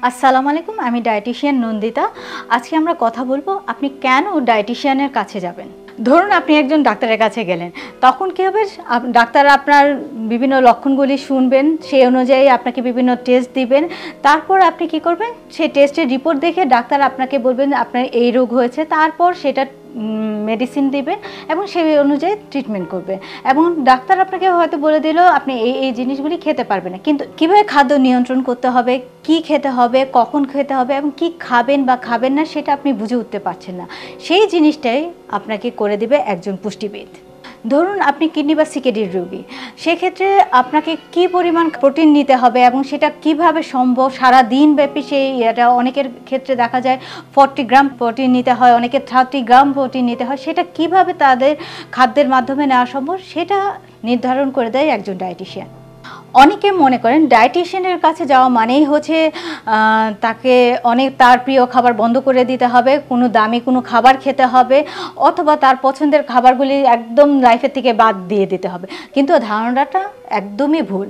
আসসালামু আলাইকুম, আমি ডায়েটিশিয়ান নন্দিতা। আজকে আমরা কথা বলবো আপনি কেন ডায়েটিশিয়ানের কাছে যাবেন। ধরুন আপনি একজন ডাক্তারের কাছে গেলেন, তখন কী হবে, ডাক্তার আপনার বিভিন্ন লক্ষণগুলি শুনবেন, সেই অনুযায়ী আপনাকে বিভিন্ন টেস্ট দিবেন। তারপর আপনি কি করবেন, সেই টেস্টের রিপোর্ট দেখে ডাক্তার আপনাকে বলবেন আপনার এই রোগ হয়েছে, তারপর সেটা মেডিসিন দিবেন এবং সেই অনুযায়ী ট্রিটমেন্ট করবেন। এবং ডাক্তার আপনাকে হয়তো বলে দিল আপনি এই জিনিসগুলি খেতে পারবেন না, কিন্তু কীভাবে খাদ্য নিয়ন্ত্রণ করতে হবে, কি খেতে হবে, কখন খেতে হবে এবং কি খাবেন বা খাবেন না সেটা আপনি বুঝে উঠতে পারছেন না, সেই জিনিসটাই আপনাকে করে দিবে একজন পুষ্টিবিদ। ধরুন আপনি কিডনি বা সিকেডির রোগী, সেক্ষেত্রে আপনাকে কি পরিমাণ প্রোটিন নিতে হবে এবং সেটা কিভাবে সম্ভব, সারা দিন ব্যাপী এটা অনেকের ক্ষেত্রে দেখা যায় 40 গ্রাম প্রোটিন নিতে হয়, অনেকের 30 গ্রাম প্রোটিন নিতে হয়, সেটা কিভাবে তাদের খাদ্যের মাধ্যমে নেওয়া সম্ভব সেটা নির্ধারণ করে দেয় একজন ডায়েটিশিয়ান। অনেকে মনে করেন ডায়েটিশিয়ানের কাছে যাওয়া মানেই হচ্ছে তাকে তার প্রিয় খাবার বন্ধ করে দিতে হবে, কোনো দামি কোনো খাবার খেতে হবে, অথবা তার পছন্দের খাবারগুলি একদম লাইফের থেকে বাদ দিয়ে দিতে হবে। কিন্তু ধারণাটা একদমই ভুল।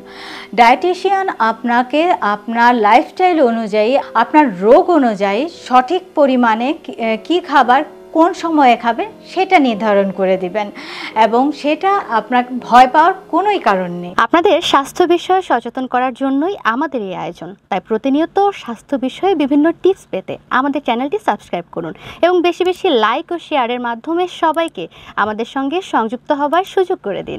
ডায়েটিশিয়ান আপনাকে আপনার লাইফস্টাইল অনুযায়ী, আপনার রোগ অনুযায়ী সঠিক পরিমাণে কী খাবার কোন সময়ে খাবে সেটা নির্ধারণ করে দিবেন, এবং সেটা আপনার ভয় পাওয়ার কোনোই কারণ নেই। আপনাদের স্বাস্থ্য বিষয়ে সচেতন করার জন্যই আমাদের এই আয়োজন। তাই প্রতিনিয়ত স্বাস্থ্য বিষয়ে বিভিন্ন টিপস পেতে আমাদের চ্যানেলটি সাবস্ক্রাইব করুন এবং বেশি বেশি লাইক ও শেয়ারের মাধ্যমে সবাইকে আমাদের সঙ্গে সংযুক্ত হবার সুযোগ করে দিন।